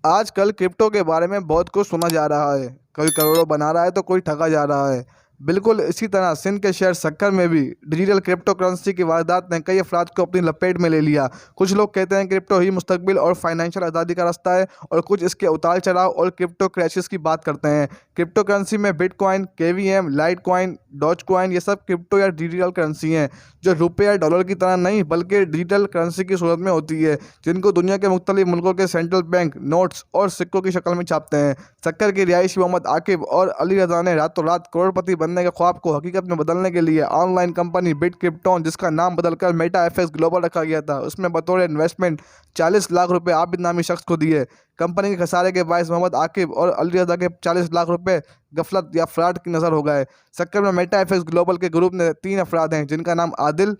आजकल क्रिप्टो के बारे में बहुत कुछ सुना जा रहा है। कोई करोड़ों बना रहा है तो कोई ठगा जा रहा है। बिल्कुल इसी तरह सिंध के शहर सक्कर में भी डिजिटल क्रिप्टो करेंसी की वारदात ने कई अफराद को अपनी लपेट में ले लिया। कुछ लोग कहते हैं क्रिप्टो ही मुस्तकबिल और फाइनेंशियल आज़ादी का रास्ता है, और कुछ इसके उतार चढ़ाव और क्रिप्टो क्रैशेस की बात करते हैं। क्रिप्टो करेंसी में bitcoin, KVM, litecoin, dogecoin, ये सब क्रिप्टो या डिजिटल करेंसी हैं जो रुपये या डॉलर की तरह नहीं बल्कि डिजिटल करेंसी की सूरत में होती है, जिनको दुनिया के मुख्तलिफ मुल्कों के सेंट्रल बैंक नोट्स और सिक्कों की शक्ल में छापते हैं। सक्कर के रिहायशी मोहम्मद आकिब और अली रजा ने रातों रात करोड़पति बनने के ख्वाब को हकीकत में बदलने के लिए ऑनलाइन कंपनी बिट क्रिप्टोन, जिसका नाम बदलकर मेटा एफएक्स ग्लोबल रखा गया था, उसमें बतौर इन्वेस्टमेंट 40 लाख रुपए आबिद नामी शख्स को दिए। कंपनी के खसारे के बायस मोहम्मद आकिब और अली रजा के 40 लाख रुपए गफलत या फ्रॉड की नज़र हो गए। सक्कर में मेटा एफएक्स ग्लोबल के ग्रुप में 3 अफराद हैं, जिनका नाम आदिल,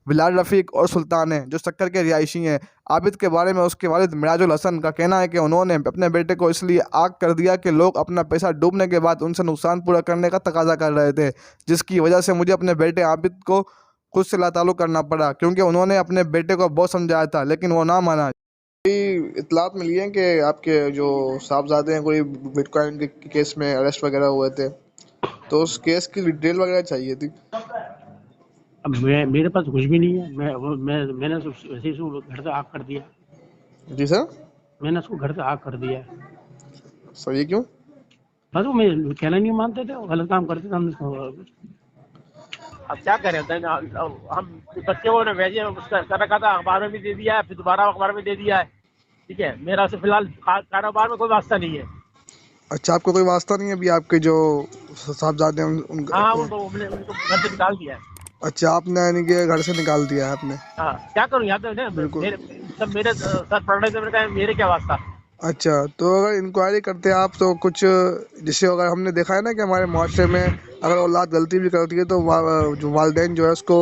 बिलाल रफ़ीक और सुल्तान है, जो सक्कर के रिहायशी हैं। आबिद के बारे में उसके वालिद मिराजुल हसन का कहना है कि उन्होंने अपने बेटे को इसलिए आग कर दिया कि लोग अपना पैसा डूबने के बाद उनसे नुकसान पूरा करने का तकाजा कर रहे थे, जिसकी वजह से मुझे अपने बेटे आबिद को खुद से लाताल्लुक़ करना पड़ा, क्योंकि उन्होंने अपने बेटे को बहुत समझाया था लेकिन वो ना माना। इतलात मिली है कि आपके जो साहबजादे हैं कोई बिटकॉइन के केस में अरेस्ट वगैरह हुए थे, तो उस केस की डिटेल वगैरह चाहिए थी। अब मेरे पास कुछ भी नहीं है। मैंने वैसे ही उसको घर से आग कर दिया। जी सर। मैंने उसको घर से आग कर दिया है। सर ये क्यों? बस वो मेरे कहना नहीं मानते थे, वो गलत काम करते थे। हमने अब क्या करें, हम बच्चे को ने भेजे, उसका कर रखा था, अखबार में भी दे दिया है, फिर दोबारा अखबार में दे दिया है। ठीक है, मेरा उससे फिलहाल कारोबार में कोई वास्ता नहीं है। अच्छा, आपको कोई वास्ता नहीं है अभी आपके जो साहबजादे हैं उनका? हाँ, उनको घर से निकाल दिया है। अच्छा, आपने यानी कि घर से निकाल दिया है आपने? हाँ, क्या करूँ, यहाँ तो बिल्कुल। मेरे सर पड़ रहे थे। मैंने कहा मेरे क्या वास्ता। अच्छा, तो अगर इंक्वायरी करते आप तो कुछ, जैसे अगर हमने देखा है ना कि हमारे माशरे में अगर औलाद गलती भी करती है तो जो वालिदैन जो है उसको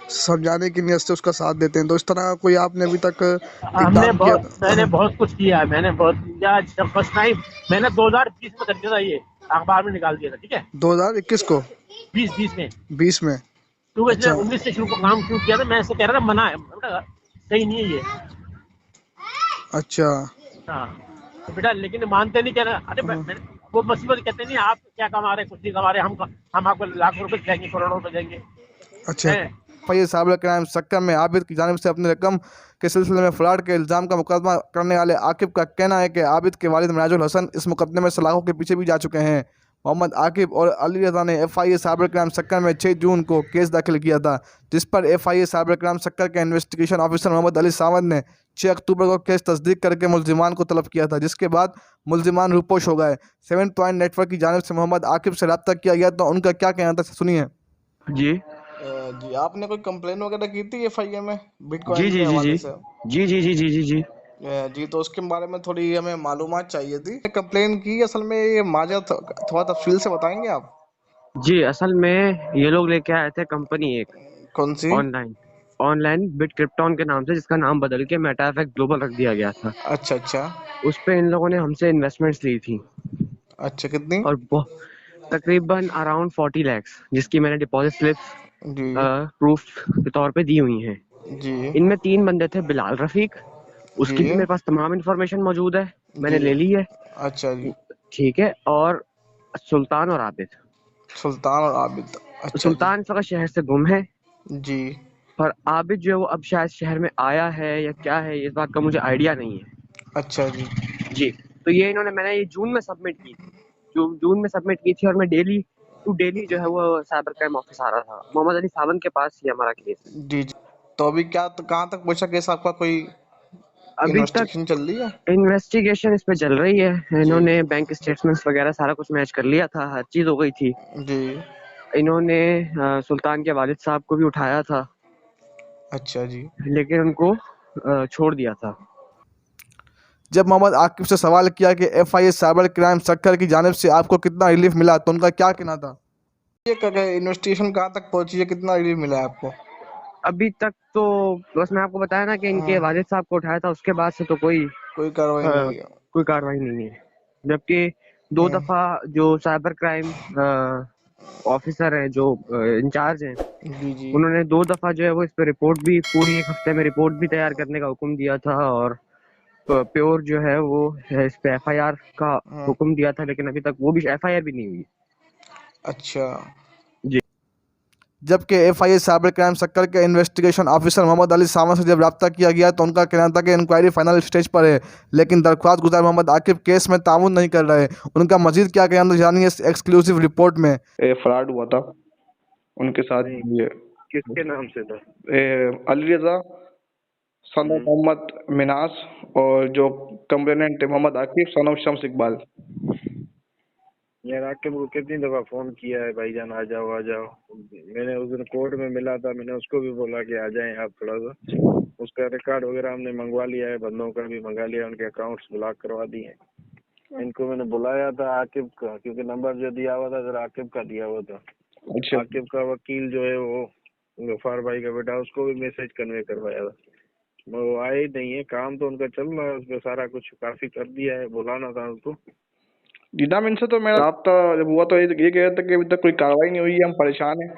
समझाने की नीयत से उसका साथ देते हैं, तो इस तरह कोई आपने अभी तक इकदाम किया? मैंने बहुत कुछ किया है। मैंने बहुत किया। जब फर्स्ट टाइम मैंने 2020 में कर दिया था, ये अखबार में निकाल दिया था। ठीक है, 2021 को? 20 में। 20 में? क्योंकि इसने अच्छा। 19 से काम शुरू किया था। मैं ऐसे कह रहा था, मना है, सही नहीं है ये। अच्छा। हाँ, तो बेटा लेकिन मानते नहीं, कह रहे अरे वो मुसीबत कहते नहीं, आप क्या कमा रहे, कुछ नहीं कमा रहे, हम आपको लाखों रुपए देंगे, करोड़ों रुपए देंगे। अच्छा। फैज साइबर क्राइम सक्कर में आबिद की जानिब से अपनी रकम के सिलसिले में फ्रॉड के इल्ज़ाम का मुकदमा करने वाले आकिब का कहना है कि आबिद के वालिद मिराजुल हसन इस मुकदमे में सलाखों के पीछे भी जा चुके हैं। मोहम्मद आकिब और अली रजा ने एफआईए साइबर क्राइम सक्कर में 6 जून को केस दाखिल किया था, जिस पर एफआईए साइबर क्राइम सक्कर के इन्वेस्टिगेशन ऑफिसर मोहम्मद अली सावंत ने 6 अक्टूबर को केस तस्दीक करके मुल्जिमान को तलब किया था, जिसके बाद मुल्जिमान रूपोश हो गए। 7 पॉइंट नेटवर्क की जानिब से मोहम्मद आकिब से रब्ता किया गया तो उनका क्या कहना था, सुनिए। जी जी, आपने कोई कंप्लेन वगैरह की थी एफआईए में जी बिटकॉइन जी के जी हवाले जी से? जी जी जी जी जी जी जी, तो उसके बारे में थोड़ी हमें मालूमात चाहिए थी। कंप्लेन की असल में ये माजा थोड़ा तफसील से बताएंगे आप? जी। असल में ये लोग लेके आए थे कंपनी एक कौन सी? ऑनलाइन ऑनलाइन बिट क्रिप्टॉन के नाम से, जिसका नाम बदल के मेटा एफएक्स ग्लोबल रख दिया गया था। अच्छा अच्छा। उस पे इन लोगों ने हमसे इन्वेस्टमेंट्स ली थी, अच्छा, कितनी? और तकरीबन अराउंड 40 लैक्स, जिसकी मैंने डिपॉजिट स्लिप जी प्रूफ के तौर पे दी हुई हैं। जी इनमें 3 बंदे थे। बिलाल रफीक, जी उसकी भी मेरे पास तमाम इन्फॉर्मेशन मौजूद है, मैंने जी। ले ली है। अच्छा जी। ठीक है, और सुल्तान और आबिद। सुल्तान और आबिद। तो अच्छा जी। सुल्तान इस वक्त शहर से गुम है, जी। और आबिद जो है वो अब शायद शहर में आया है या क्या है, इस बात का मुझे आइडिया नहीं है। अच्छा जी। जी। तो मैंने ये जून में सबमिट की थी। जून में सबमिट की थी, और मैं डेली टू डेली जो है वो साइबर क्राइम ऑफिस आ रहा था। मोहम्मद अली सावन के पास ही हमारा केस है। जी जी। तो अभी क्या, तो कहाँ तक पहुंचा केस आपका? कोई अभी तक इन्वेस्टिगेशन चल रही है? इन्वेस्टिगेशन इस पे चल रही है। जी इन्होंने बैंक स्टेटमेंट्स वगैरह सारा कुछ मैच कर लिया था, हर चीज हो गई थी। जी। इन्होंने सुल्तान के वालिद साहब को भी उठाया था, अच्छा जी। लेकिन उनको छोड़ दिया था। जब मोहम्मद आकिब से सवाल किया कि एफआईए साइबर क्राइम सक्कर की जानिब से आपको कितना रिलीफ मिला, तो उनका क्या कहना था? ये इन्वेस्टिगेशन कहाँ तक पहुंची है, कितना रिलीफ मिला है आपको? अभी तक तो बस मैं आपको बताया ना कि इनके हाँ, वालिद साहब को उठाया था, उसके बाद से तो कोई कोई कार्रवाई नहीं हुई है। कोई कार्रवाई नहीं है। जबकि 2 हाँ, दफा जो साइबर क्राइम ऑफिसर हैं, जो इंचार्ज हैं, जी जी। उन्होंने 2 दफा जो है वो इस पे रिपोर्ट भी, पूरी 1 हफ्ते में रिपोर्ट भी तैयार करने का हुक्म दिया था, और प्योर जो है वो है, इस पे FIR का हाँ। हुक्म दिया था, लेकिन अभी तक वो भी FIR भी नहीं हुई। अच्छा। जी। जबकि FIA साइबर क्राइम सक्कर के इन्वेस्टिगेशन ऑफिसर मोहम्मद अली सावंत से जब रब्ता किया गया तो उनका कहना था कि इंक्वायरी फाइनल स्टेज पर है, लेकिन दरख्वास्त गुजार मोहम्मद आकिब केस में ताउन नहीं कर रहे। उनका मजीद क्या कहना जानिए इस एक्सक्लूसिव रिपोर्ट में। फ्रॉड हुआ था उनके साथ। ये किसके नाम से था? अली रजा, सन ऑफ मोहम्मद मिनास, और जो कंप्लेनेंट है मोहम्मद आकिब, सन ऑफ शम्स इकबाल। यार आकिब को कितनी दफा फोन किया है, भाईजान आ जाओ आ जाओ। मैंने उस दिन कोर्ट में मिला था, मैंने उसको भी बोला कि आ जाएं आप थोड़ा सा। उसका रिकॉर्ड वगैरह हमने मंगवा लिया है, बंदों का भी मंगा लिया, उनके अकाउंट्स ब्लॉक करवा दिए हैं। इनको मैंने बुलाया था आकिब का, क्योंकि नंबर जो दिया हुआ था जरा आकिब का दिया हुआ था। अच्छा। आकिब का वकील जो है वो गफार भाई का बेटा, उसको भी मैसेज कन्वे करवाया था। वो आए ही नहीं है, काम तो उनका चल रहा है, उसमें सारा कुछ काफी कर दिया है, बुलाना था उनको। जीना इनसे तो मेरा राब्ता जब हुआ तो ये कह रहे थे कि अभी तक कोई कार्रवाई नहीं हुई है, हम परेशान हैं।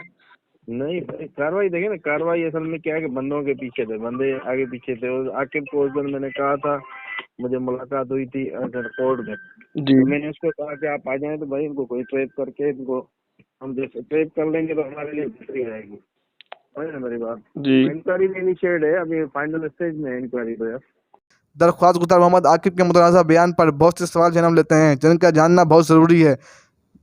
नहीं भाई, कार्रवाई देखिए ना, कार्रवाई असल में क्या है कि बंदों के पीछे थे, बंदे आगे पीछे थे। और आकिब को उस दिन मैंने कहा था, मुझे मुलाकात हुई थी कोर्ट में, जी। तो मैंने उसको कहा कि आप आ जाएं तो भाई इनको कोई ट्रेप करके इनको हम जैसे ट्रेप कर लेंगे तो हमारे लिए बेहतरी रहेगी। समझ ना मेरी बात? जी। इंक्वायरी भी इनिशिएट है, अभी फाइनल स्टेज में है इंक्वायरी तो यार। दरख्वास्त गुजार मोहम्मद आकिब के मुतनाज़ा बयान पर बहुत से सवाल जन्म लेते हैं जिनका जानना बहुत ज़रूरी है।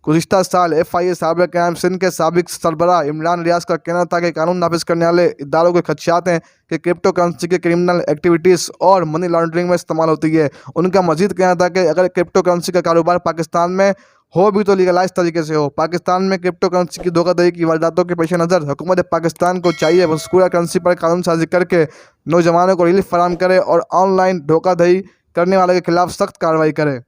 गुज़िश्ता साल FIA साइबर क्राइम सिंध के साबिक सरबराह इमरान रियाज का कहना था कि कानून नाफिज करने वाले इदारों के खदशात हैं कि क्रिप्टो करेंसी के क्रिमिनल एक्टिविटीज़ और मनी लॉन्ड्रिंग में इस्तेमाल होती है। उनका मजीद कहना था कि अगर क्रिप्टो करेंसी का कारोबार पाकिस्तान में हो भी तो लीगलाइज तरीके से हो। पाकिस्तान में क्रिप्टो करेंसी की धोखाधड़ी की वारदातों के पेश नज़र हुकूमत पाकिस्तान को चाहिए मज़कूरा करेंसी पर कानून साजी करके नौजवानों को रिलीफ फराहम करे और ऑनलाइन धोखाधड़ी करने वाले के खिलाफ सख्त कार्रवाई करे।